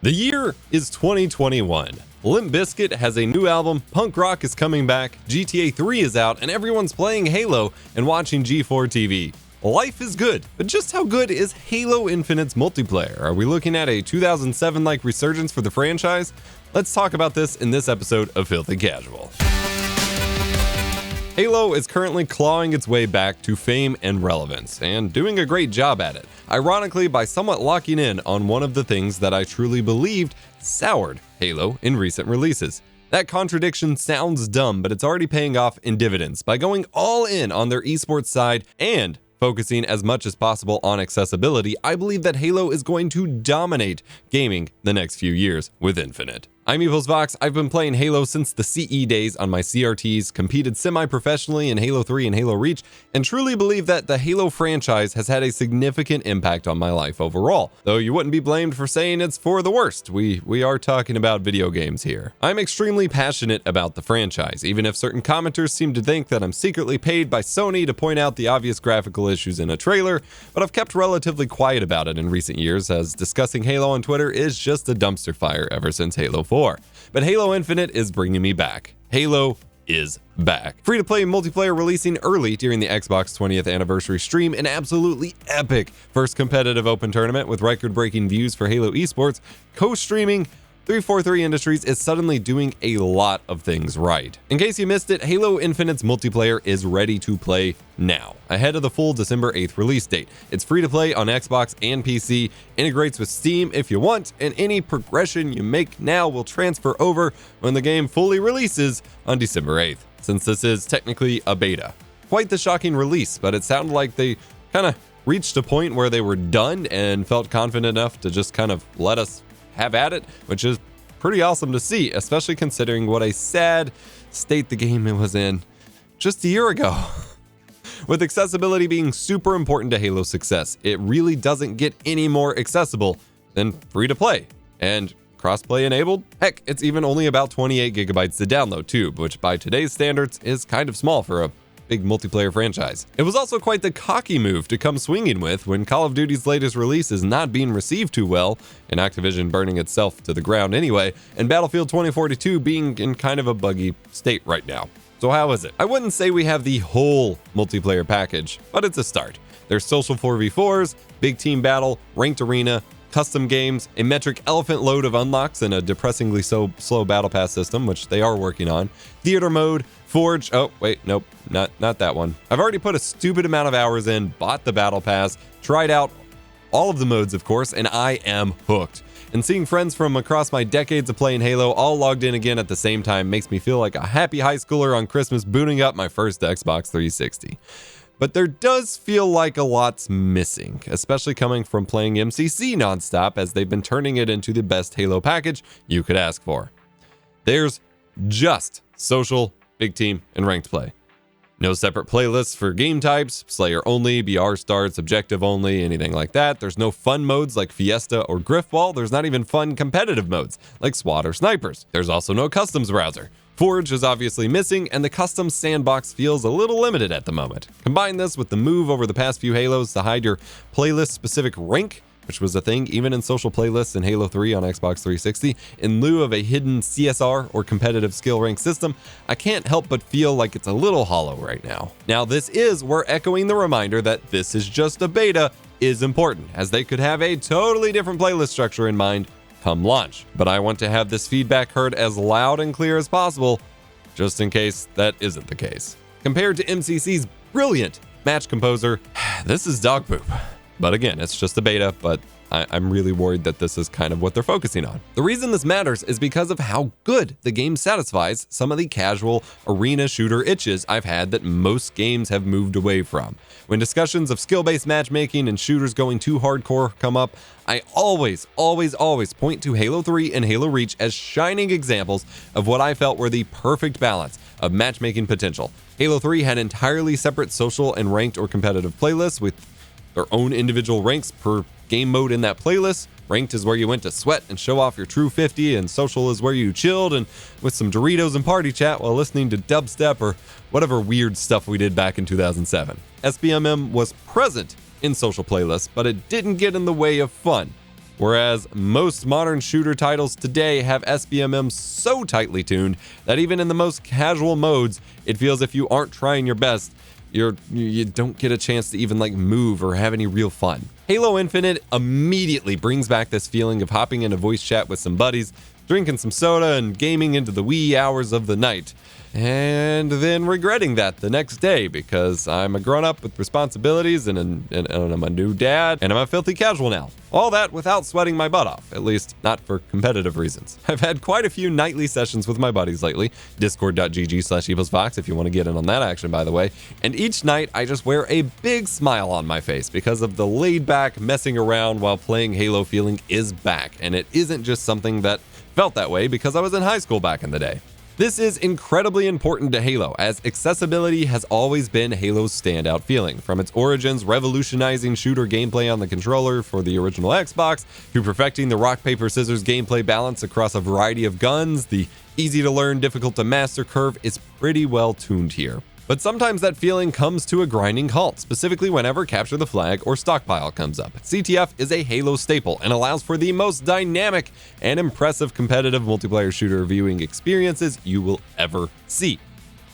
The year is 2021. Limp Bizkit has a new album, punk rock is coming back, GTA 3 is out, and everyone's playing Halo and watching G4 TV. Life is good, but just how good is Halo Infinite's multiplayer? Are we looking at a 2007-like resurgence for the franchise? Let's talk about this in this episode of Filthy Casual. Halo is currently clawing its way back to fame and relevance, and doing a great job at it, ironically by somewhat locking in on one of the things that I truly believed soured Halo in recent releases. That contradiction sounds dumb, but it's already paying off in dividends by going all in on their esports side and focusing as much as possible on accessibility. I believe that Halo is going to dominate gaming the next few years with Infinite. I'm EposVox. I've been playing Halo since the CE days on my CRTs, competed semi-professionally in Halo 3 and Halo Reach, and truly believe that the Halo franchise has had a significant impact on my life overall. Though you wouldn't be blamed for saying it's for the worst. We are talking about video games here. I'm extremely passionate about the franchise, even if certain commenters seem to think that I'm secretly paid by Sony to point out the obvious graphical issues in a trailer, but I've kept relatively quiet about it in recent years, as discussing Halo on Twitter is just a dumpster fire ever since Halo 4. But Halo Infinite is bringing me back. Halo is back. Free-to-play multiplayer releasing early during the Xbox 20th anniversary stream, an absolutely epic first competitive open tournament with record-breaking views for Halo Esports, co-streaming. 343 Industries is suddenly doing a lot of things right. In case you missed it, Halo Infinite's multiplayer is ready to play now, ahead of the full December 8th release date. It's free to play on Xbox and PC, integrates with Steam if you want, and any progression you make now will transfer over when the game fully releases on December 8th, since this is technically a beta. Quite the shocking release, but it sounded like they kind of reached a point where they were done and felt confident enough to just kind of let us have at it, which is pretty awesome to see, especially considering what a sad state the game was in just a year ago. With accessibility being super important to Halo's success, it really doesn't get any more accessible than free to play and crossplay enabled. Heck, it's even only about 28 gigabytes to download too, which by today's standards is kind of small for a big multiplayer franchise. It was also quite the cocky move to come swinging with when Call of Duty's latest release is not being received too well, and Activision burning itself to the ground anyway, and Battlefield 2042 being in kind of a buggy state right now. So how is it? I wouldn't say we have the whole multiplayer package, but it's a start. There's social 4v4s, big team battle, ranked arena, custom games, a metric elephant load of unlocks, and a depressingly slow battle pass system, which they are working on, theater mode, Forge, oh wait, nope, not that one. I've already put a stupid amount of hours in, bought the battle pass, tried out all of the modes of course, and I am hooked. And seeing friends from across my decades of playing Halo all logged in again at the same time makes me feel like a happy high schooler on Christmas booting up my first Xbox 360. But there does feel like a lot's missing, especially coming from playing MCC nonstop, as they've been turning it into the best Halo package you could ask for. There's just social, big team, and ranked play. No separate playlists for game types, Slayer only, BR starts, objective only, anything like that. There's no fun modes like Fiesta or Griffball. There's not even fun competitive modes like SWAT or Snipers. There's also no customs browser. Forge is obviously missing, and the custom sandbox feels a little limited at the moment. Combine this with the move over the past few Halos to hide your playlist-specific rank, which was a thing even in social playlists in Halo 3 on Xbox 360, in lieu of a hidden CSR or competitive skill rank system, I can't help but feel like it's a little hollow right now. Now this is where echoing the reminder that this is just a beta is important, as they could have a totally different playlist structure in mind come launch. But I want to have this feedback heard as loud and clear as possible, just in case that isn't the case. Compared to MCC's brilliant match composer, this is dog poop. But again, it's just a beta, but I'm really worried that this is kind of what they're focusing on. The reason this matters is because of how good the game satisfies some of the casual arena shooter itches I've had that most games have moved away from. When discussions of skill-based matchmaking and shooters going too hardcore come up, I always point to Halo 3 and Halo Reach as shining examples of what I felt were the perfect balance of matchmaking potential. Halo 3 had entirely separate social and ranked or competitive playlists with their own individual ranks per game mode in that playlist. Ranked is where you went to sweat and show off your true 50, and social is where you chilled and with some Doritos and party chat while listening to dubstep or whatever weird stuff we did back in 2007. SBMM was present in social playlists, but it didn't get in the way of fun. Whereas most modern shooter titles today have SBMM so tightly tuned that even in the most casual modes, it feels if you aren't trying your best, you don't get a chance to even like move or have any real fun. Halo Infinite immediately brings back this feeling of hopping into voice chat with some buddies, drinking some soda, and gaming into the wee hours of the night, and then regretting that the next day because I'm a grown-up with responsibilities and I'm a new dad and I'm a filthy casual now. All that without sweating my butt off, at least not for competitive reasons. I've had quite a few nightly sessions with my buddies lately, discord.gg/EposVox if you want to get in on that action, by the way, and each night I just wear a big smile on my face because of the laid-back messing around while playing Halo feeling is back, and it isn't just something that felt that way because I was in high school back in the day. This is incredibly important to Halo, as accessibility has always been Halo's standout feeling, from its origins revolutionizing shooter gameplay on the controller for the original Xbox, to perfecting the rock, paper, scissors gameplay balance across a variety of guns. The easy to learn, difficult to master curve is pretty well tuned here. But sometimes that feeling comes to a grinding halt, specifically whenever Capture the Flag or Stockpile comes up. CTF is a Halo staple and allows for the most dynamic and impressive competitive multiplayer shooter viewing experiences you will ever see.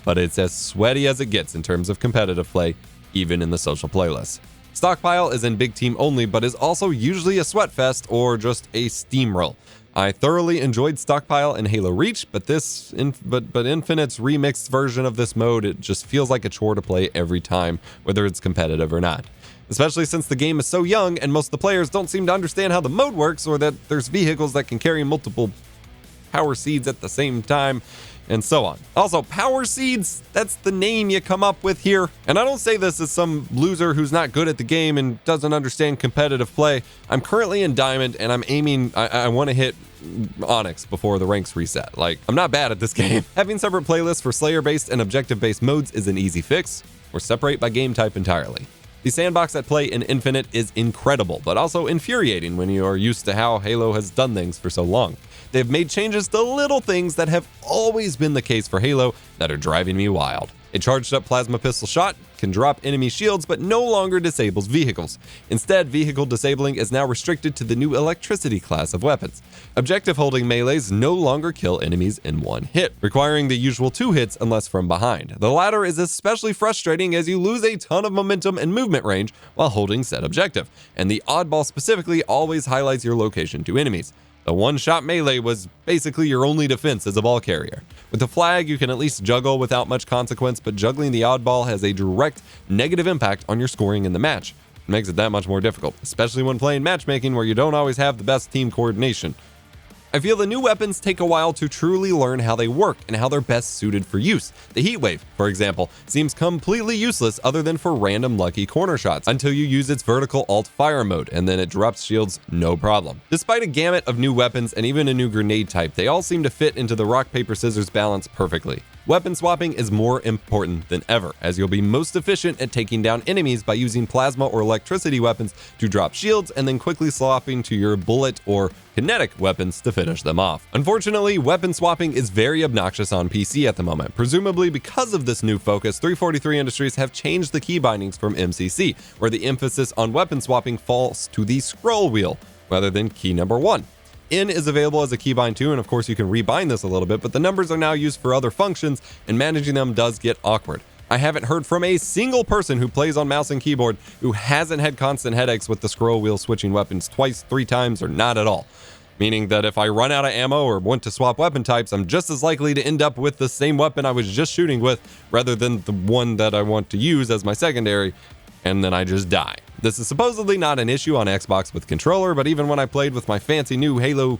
But it's as sweaty as it gets in terms of competitive play, even in the social playlists. Stockpile is in big team only, but is also usually a sweat fest or just a steamroll. I thoroughly enjoyed Stockpile and Halo Reach, but Infinite's remixed version of this mode, it just feels like a chore to play every time, whether it's competitive or not. Especially since the game is so young and most of the players don't seem to understand how the mode works, or that there's vehicles that can carry multiple power seeds at the same time, and so on. Also, power seeds, that's the name you come up with here. And I don't say this as some loser who's not good at the game and doesn't understand competitive play. I'm currently in Diamond and I'm aiming, I want to hit Onyx before the ranks reset. Like, I'm not bad at this game. Having separate playlists for Slayer-based and objective-based modes is an easy fix, or separate by game type entirely. The sandbox at play in Infinite is incredible, but also infuriating when you are used to how Halo has done things for so long. They've made changes to little things that have always been the case for Halo that are driving me wild. A charged up plasma pistol shot can drop enemy shields but no longer disables vehicles. Instead, vehicle disabling is now restricted to the new electricity class of weapons. Objective holding melees no longer kill enemies in one hit, requiring the usual 2 hits unless from behind. The latter is especially frustrating as you lose a ton of momentum and movement range while holding said objective, and the oddball specifically always highlights your location to enemies. The one-shot melee was basically your only defense as a ball carrier. With the flag, you can at least juggle without much consequence, but juggling the oddball has a direct negative impact on your scoring in the match. It makes it that much more difficult, especially when playing matchmaking where you don't always have the best team coordination. I feel the new weapons take a while to truly learn how they work and how they're best suited for use. The Heat Wave, for example, seems completely useless other than for random lucky corner shots until you use its vertical alt fire mode, and then it drops shields no problem. Despite a gamut of new weapons and even a new grenade type, they all seem to fit into the rock, paper, scissors balance perfectly. Weapon swapping is more important than ever, as you'll be most efficient at taking down enemies by using plasma or electricity weapons to drop shields and then quickly swapping to your bullet or kinetic weapons to finish them off. Unfortunately, weapon swapping is very obnoxious on PC at the moment. Presumably because of this new focus, 343 Industries have changed the key bindings from MCC, where the emphasis on weapon swapping falls to the scroll wheel rather than key number 1. N is available as a keybind too, and of course you can rebind this a little bit, but the numbers are now used for other functions, and managing them does get awkward. I haven't heard from a single person who plays on mouse and keyboard who hasn't had constant headaches with the scroll wheel switching weapons twice, 3 times, or not at all. Meaning that if I run out of ammo or want to swap weapon types, I'm just as likely to end up with the same weapon I was just shooting with, rather than the one that I want to use as my secondary, and then I just die. This is supposedly not an issue on Xbox with controller, but even when I played with my fancy new Halo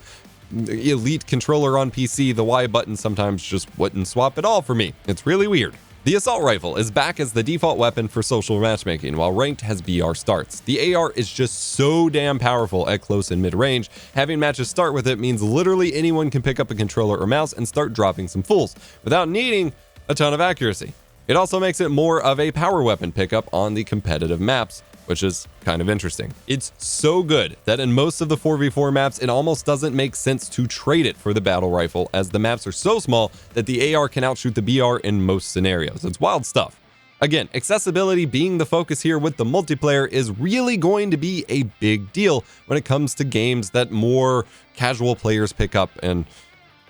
Elite controller on PC, the Y button sometimes just wouldn't swap at all for me. It's really weird. The assault rifle is back as the default weapon for social matchmaking, while ranked has BR starts. The AR is just so damn powerful at close and mid-range. Having matches start with it means literally anyone can pick up a controller or mouse and start dropping some fools, without needing a ton of accuracy. It also makes it more of a power weapon pickup on the competitive maps, which is kind of interesting. It's so good that in most of the 4v4 maps, it almost doesn't make sense to trade it for the battle rifle, as the maps are so small that the AR can outshoot the BR in most scenarios. It's wild stuff. Again, accessibility being the focus here with the multiplayer is really going to be a big deal when it comes to games that more casual players pick up and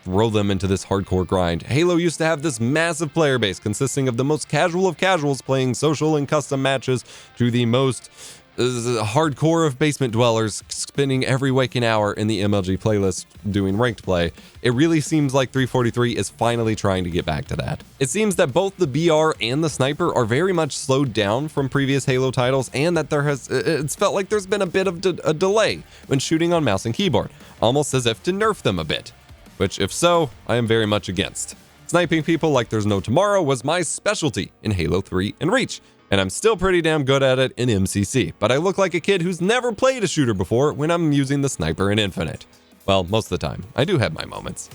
throw them into this hardcore grind. Halo used to have this massive player base consisting of the most casual of casuals playing social and custom matches to the most hardcore of basement dwellers spending every waking hour in the MLG playlist doing ranked play. It really seems like 343 is finally trying to get back to that. It seems that both the BR and the sniper are very much slowed down from previous Halo titles, and that it's felt like there's been a bit of a delay when shooting on mouse and keyboard, almost as if to nerf them a bit, which if so, I am very much against. Sniping people like there's no tomorrow was my specialty in Halo 3 and Reach, and I'm still pretty damn good at it in MCC, but I look like a kid who's never played a shooter before when I'm using the sniper in Infinite. Well, most of the time. I do have my moments.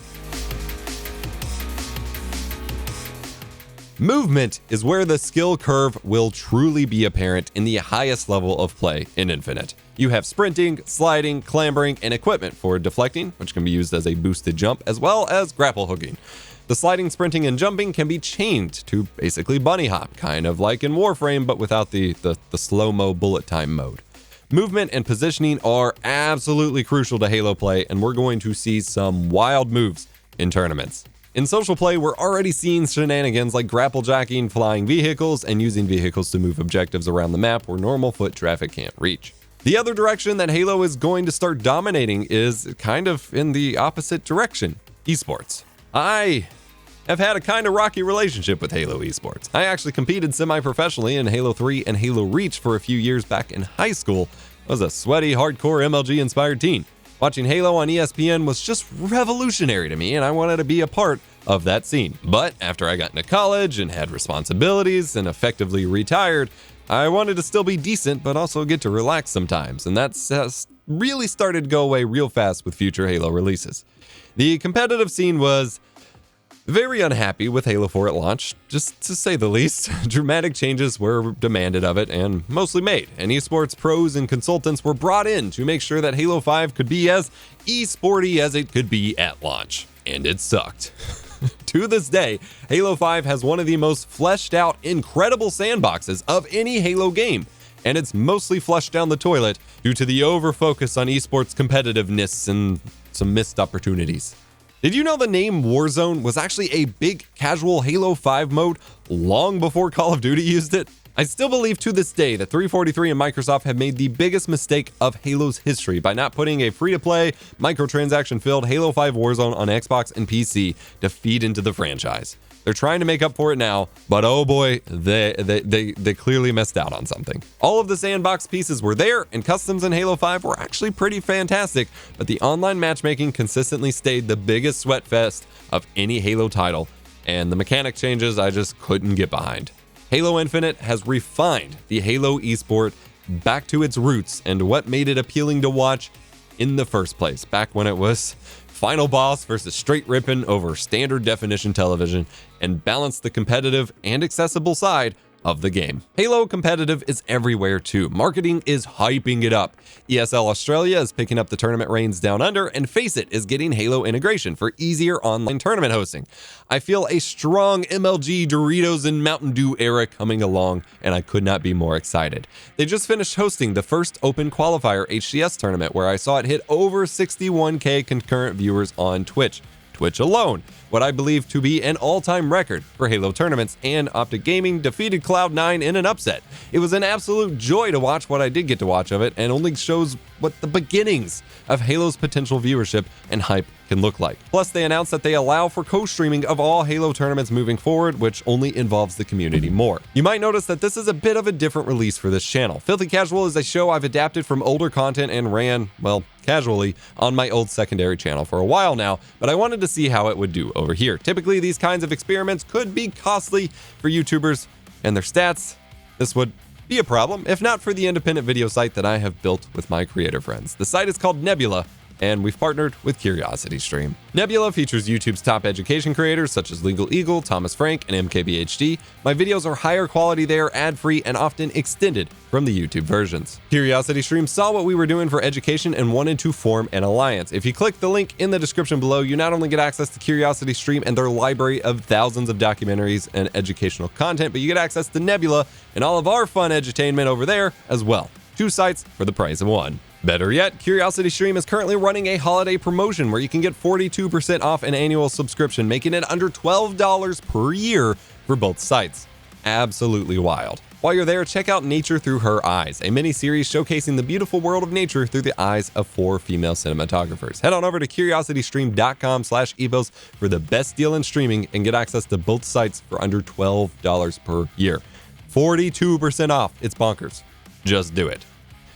Movement is where the skill curve will truly be apparent in the highest level of play in Infinite. You have sprinting, sliding, clambering, and equipment for deflecting, which can be used as a boosted jump, as well as grapple hooking. The sliding, sprinting, and jumping can be chained to basically bunny hop, kind of like in Warframe, but without the slow-mo bullet time mode. Movement and positioning are absolutely crucial to Halo play, and we're going to see some wild moves in tournaments. In social play, we're already seeing shenanigans like grapple jacking, flying vehicles, and using vehicles to move objectives around the map where normal foot traffic can't reach. The other direction that Halo is going to start dominating is kind of in the opposite direction: esports. I have had a kind of rocky relationship with Halo esports. I actually competed semi-professionally in Halo 3 and Halo Reach for a few years back in high school. I was a sweaty, hardcore MLG-inspired teen. Watching Halo on ESPN was just revolutionary to me, and I wanted to be a part of that scene. But after I got into college and had responsibilities and effectively retired, I wanted to still be decent, but also get to relax sometimes, and that's really started to go away real fast with future Halo releases. The competitive scene was very unhappy with Halo 4 at launch, just to say the least. Dramatic changes were demanded of it and mostly made, and esports pros and consultants were brought in to make sure that Halo 5 could be as e-sporty as it could be at launch. And it sucked. To this day, Halo 5 has one of the most fleshed out, incredible sandboxes of any Halo game, and it's mostly flushed down the toilet due to the over-focus on esports competitiveness and some missed opportunities. Did you know the name Warzone was actually a big casual Halo 5 mode long before Call of Duty used it? I still believe to this day that 343 and Microsoft have made the biggest mistake of Halo's history by not putting a free-to-play, microtransaction-filled Halo 5 Warzone on Xbox and PC to feed into the franchise. They're trying to make up for it now, but oh boy, they clearly missed out on something. All of the sandbox pieces were there, and customs in Halo 5 were actually pretty fantastic, but the online matchmaking consistently stayed the biggest sweat fest of any Halo title, and the mechanic changes I just couldn't get behind. Halo Infinite has refined the Halo esport back to its roots and what made it appealing to watch in the first place, back when it was final boss versus straight ripping over standard definition television, and balance the competitive and accessible side of the game. Halo competitive is everywhere too. Marketing is hyping it up. ESL Australia is picking up the tournament reins down under, and Face It is getting Halo integration for easier online tournament hosting. I feel a strong MLG Doritos and Mountain Dew era coming along, and I could not be more excited. They just finished hosting the first open qualifier HCS tournament, where I saw it hit over 61K concurrent viewers on Twitch alone, what I believe to be an all-time record for Halo tournaments, and Optic Gaming defeated Cloud9 in an upset. It was an absolute joy to watch what I did get to watch of it, and only shows what the beginnings of Halo's potential viewership and hype can look like. Plus, they announced that they allow for co-streaming of all Halo tournaments moving forward, which only involves the community more. You might notice that this is a bit of a different release for this channel. Filthy Casual is a show I've adapted from older content and ran, well, casually on my old secondary channel for a while now, but I wanted to see how it would do over here. Typically, these kinds of experiments could be costly for YouTubers and their stats. This would be a problem, if not for the independent video site that I have built with my creator friends. The site is called Nebula, and we've partnered with CuriosityStream. Nebula features YouTube's top education creators such as Legal Eagle, Thomas Frank, and MKBHD. My videos are higher quality there, ad-free, and often extended from the YouTube versions. CuriosityStream saw what we were doing for education and wanted to form an alliance. If you click the link in the description below, you not only get access to CuriosityStream and their library of thousands of documentaries and educational content, but you get access to Nebula and all of our fun edutainment over there as well. 2 sites for the price of 1. Better yet, CuriosityStream is currently running a holiday promotion where you can get 42% off an annual subscription, making it under $12 per year for both sites. Absolutely wild. While you're there, check out Nature Through Her Eyes, a mini-series showcasing the beautiful world of nature through the eyes of 4 female cinematographers. Head on over to curiositystream.com/epos for the best deal in streaming and get access to both sites for under $12 per year. 42% off. It's bonkers. Just do it.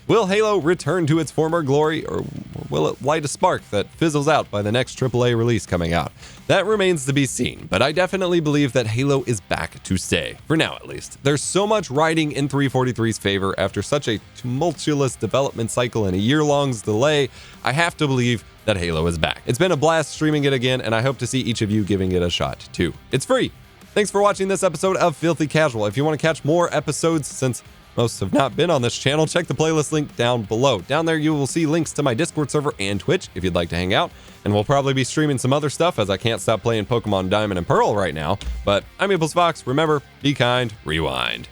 Will Halo return to its former glory, or will it light a spark that fizzles out by the next AAA release coming out? That remains to be seen, but I definitely believe that Halo is back to stay, for now at least. There's so much riding in 343's favor after such a tumultuous development cycle and a year-long delay. I have to believe that Halo is back. It's been a blast streaming it again, and I hope to see each of you giving it a shot too. It's free. Thanks for watching this episode of Filthy Casual. If you want to catch more episodes, since most have not been on this channel, check the playlist link down below. Down there you will see links to my Discord server and Twitch if you'd like to hang out. And we'll probably be streaming some other stuff as I can't stop playing Pokemon Diamond and Pearl right now. But I'm EposVox. Remember, be kind, rewind.